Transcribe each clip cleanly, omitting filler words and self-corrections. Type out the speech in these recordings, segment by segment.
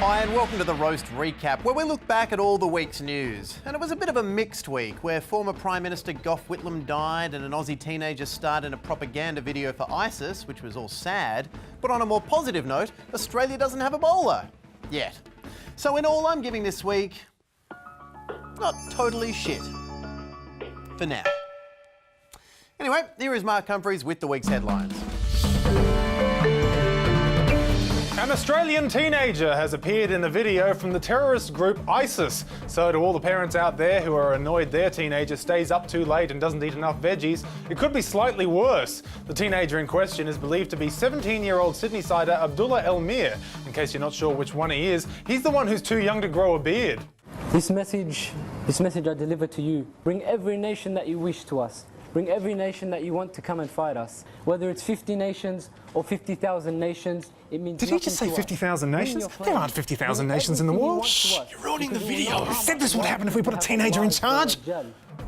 Hi and welcome to the Roast Recap, where we look back at all the week's news. And it was a bit of a mixed week, where former Prime Minister Gough Whitlam died and an Aussie teenager starred in a propaganda video for ISIS, which was all sad. But on a more positive note, Australia doesn't have Ebola. Yet. So in all, I'm giving this week... not totally shit. For now. Anyway, here is Mark Humphries with the week's headlines. An Australian teenager has appeared in a video from the terrorist group ISIS. So to all the parents out there who are annoyed their teenager stays up too late and doesn't eat enough veggies, it could be slightly worse. The teenager in question is believed to be 17-year-old Sydney-sider Abdullah Elmir. In case you're not sure which one he is, he's the one who's too young to grow a beard. This message I deliver to you. Bring every nation that you wish to us. Bring every nation that you want to come and fight us. Whether it's 50 nations or 50,000 nations, it means Did he just say 50,000 nations? There aren't 50,000 nations in the world. Shh, you're ruining the video. Who said this would happen if we put a teenager in charge?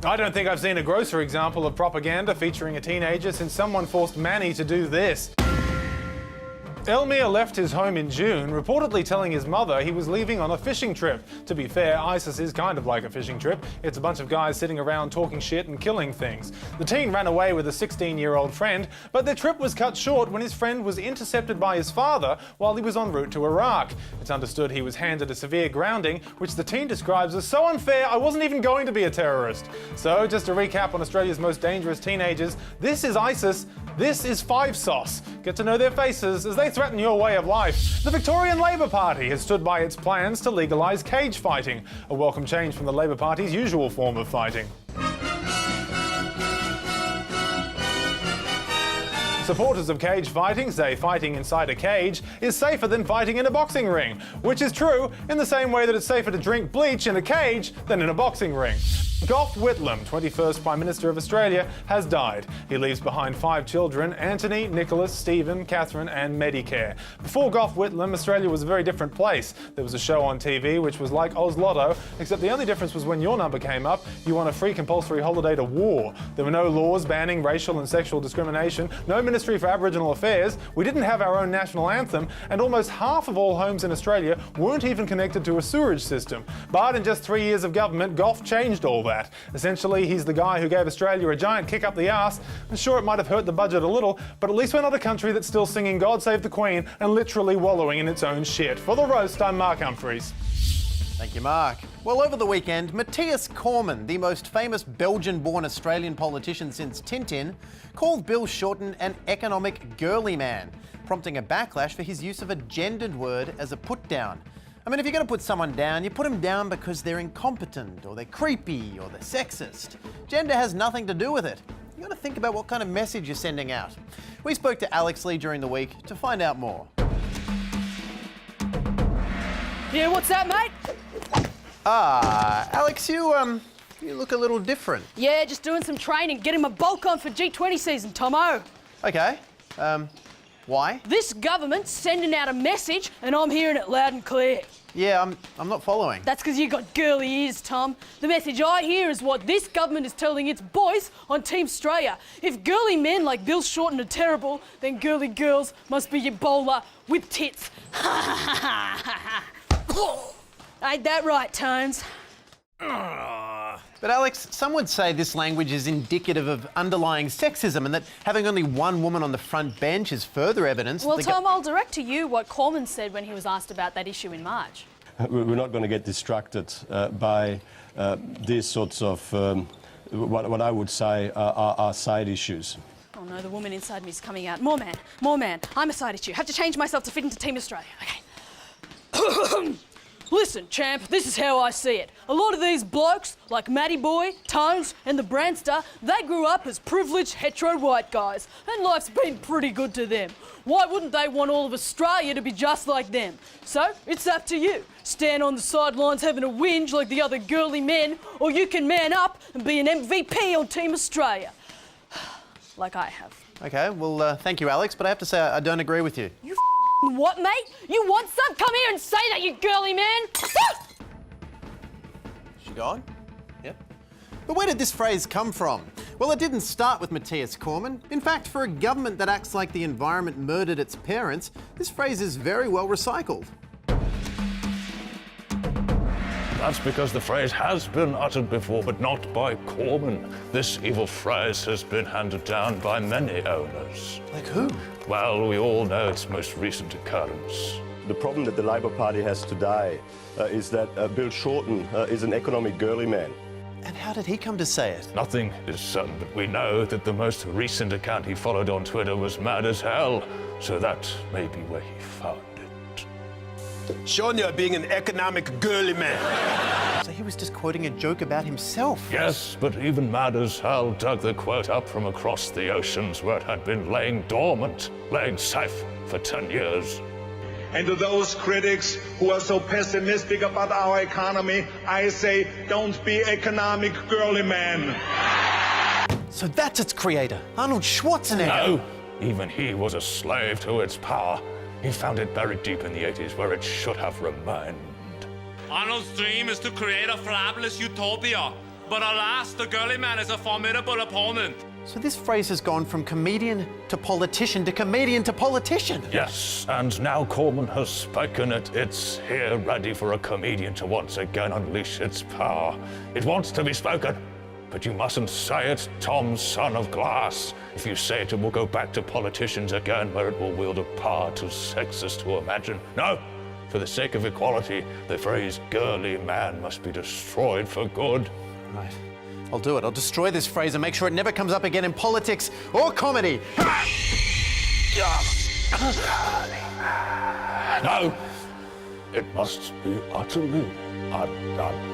I don't think I've seen a grosser example of propaganda featuring a teenager since someone forced Manny to do this. Elmir left his home in June, reportedly telling his mother he was leaving on a fishing trip. To be fair, ISIS is kind of like a fishing trip. It's a bunch of guys sitting around talking shit and killing things. The teen ran away with a 16-year-old friend, but their trip was cut short when his friend was intercepted by his father while he was en route to Iraq. It's understood he was handed a severe grounding, which the teen describes as so unfair I wasn't even going to be a terrorist. So, just to recap on Australia's most dangerous teenagers, this is ISIS, this is Five Sauce. Get to know their faces as they threaten your way of life. The Victorian Labor Party has stood by its plans to legalise cage fighting, a welcome change from the Labor Party's usual form of fighting. Supporters of cage fighting say fighting inside a cage is safer than fighting in a boxing ring, which is true in the same way that it's safer to drink bleach in a cage than in a boxing ring. Gough Whitlam, 21st Prime Minister of Australia, has died. He leaves behind 5 children, Anthony, Nicholas, Stephen, Catherine and Medicare. Before Gough Whitlam, Australia was a very different place. There was a show on TV which was like Oz Lotto, except the only difference was when your number came up, you won a free compulsory holiday to war. There were no laws banning racial and sexual discrimination, no Ministry for Aboriginal Affairs, we didn't have our own national anthem, and almost half of all homes in Australia weren't even connected to a sewerage system. But in just 3 years of government, Gough changed all that. Essentially, he's the guy who gave Australia a giant kick up the arse, and sure, it might have hurt the budget a little, but at least we're not a country that's still singing God Save the Queen and literally wallowing in its own shit. For The Roast, I'm Mark Humphries. Thank you, Mark. Well, over the weekend, Mathias Cormann, the most famous Belgian-born Australian politician since Tintin, called Bill Shorten an economic girly man, prompting a backlash for his use of a gendered word as a put-down. I mean, if you're going to put someone down, you put them down because they're incompetent, or they're creepy, or they're sexist. Gender has nothing to do with it. You've got to think about what kind of message you're sending out. We spoke to Alex Lee during the week to find out more. Yeah, what's that, mate? Alex, you look a little different. Yeah, just doing some training, getting my bulk on for G20 season, Tomo. Okay, why? This government's sending out a message and I'm hearing it loud and clear. Yeah, I'm not following. That's because you got girly ears, Tom. The message I hear is what this government is telling its boys on Team Australia. If girly men like Bill Shorten are terrible, then girly girls must be Ebola with tits. Ain't that right, Tones? But Alex, some would say this language is indicative of underlying sexism and that having only one woman on the front bench is further evidence. Well, Tom, I'll direct to you what Cormann said when he was asked about that issue in March. We're not going to get distracted by these sorts of, what I would say are side issues. Oh no, the woman inside me is coming out. More man, more man. I'm a side issue. Have to change myself to fit into Team Australia. Okay. Listen, champ, this is how I see it. A lot of these blokes, like Matty Boy, Tones, and the Brandster, they grew up as privileged hetero white guys, and life's been pretty good to them. Why wouldn't they want all of Australia to be just like them? So, it's up to you. Stand on the sidelines having a whinge like the other girly men, or you can man up and be an MVP on Team Australia. Like I have. Okay, well, thank you, Alex, but I have to say I don't agree with you. You what, mate? You want some? Come here and say that, you girly man! She gone? Yep. But where did this phrase come from? Well, it didn't start with Mathias Cormann. In fact, for a government that acts like the environment murdered its parents, this phrase is very well recycled. That's because the phrase has been uttered before, but not by Cormann. This evil phrase has been handed down by many owners. Like who? Well, we all know its most recent occurrence. The problem that the Labour Party has today is that Bill Shorten is an economic girly man. And how did he come to say it? Nothing is certain, but we know that the most recent account he followed on Twitter was mad as hell, so that may be where he found it. Showing you being an economic girly man. So he was just quoting a joke about himself. Yes, but even mad as hell dug the quote up from across the oceans where it had been laying dormant, laying safe for 10 years. And to those critics who are so pessimistic about our economy, I say, don't be economic girly man. So that's its creator, Arnold Schwarzenegger. No, even he was a slave to its power. He found it buried deep in the 80s where it should have remained. Arnold's dream is to create a fabulous utopia, but alas, the girly man is a formidable opponent. So this phrase has gone from comedian to politician to comedian to politician. Yes, and now Cormann has spoken it. It's here ready for a comedian to once again unleash its power. It wants to be spoken, but you mustn't say it, Tom, son of glass. If you say it, it will go back to politicians again, where it will wield a power too sexist to imagine. No, for the sake of equality, the phrase girly man must be destroyed for good. Right. I'll do it. I'll destroy this phrase and make sure it never comes up again in politics or comedy. No, it must be utterly undone.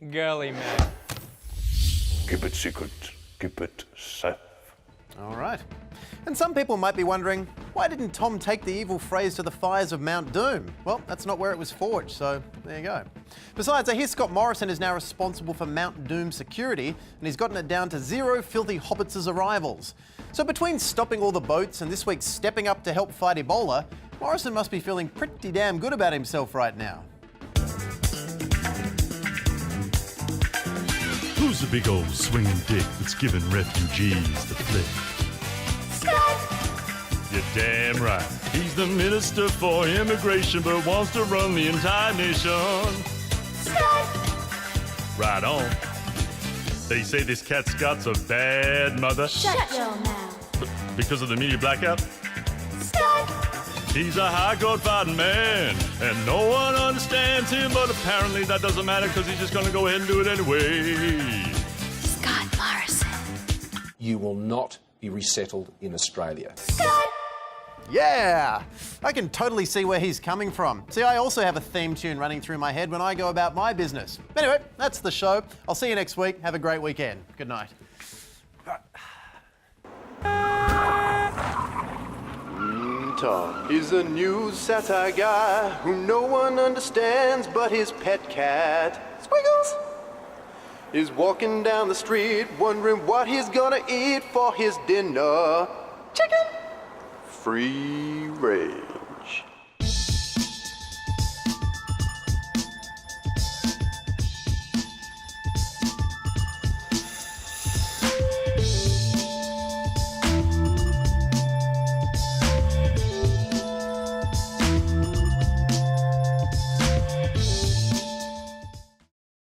Girly man. Keep it secret, keep it safe. All right. And some people might be wondering, why didn't Tom take the evil phrase to the fires of Mount Doom? Well, that's not where it was forged, so there you go. Besides, I hear Scott Morrison is now responsible for Mount Doom security, and he's gotten it down to 0 filthy hobbits' arrivals. So between stopping all the boats and this week stepping up to help fight Ebola, Morrison must be feeling pretty damn good about himself right now. Who's the big old swinging dick that's giving refugees the flick? You're damn right. He's the Minister for Immigration, but wants to run the entire nation. Right on. They say this cat Scott's a bad mother. Shut your mouth. Because of the media blackout? He's a high court fighting man, and no one understands him, but apparently that doesn't matter because he's just going to go ahead and do it anyway. Scott Morrison. You will not be resettled in Australia. Yeah! I can totally see where he's coming from. See, I also have a theme tune running through my head when I go about my business. Anyway, that's the show. I'll see you next week. Have a great weekend. Good night. Tom is a new satire guy who no one understands but his pet cat, Squiggles, is walking down the street wondering what he's gonna eat for his dinner. Chicken! Free range.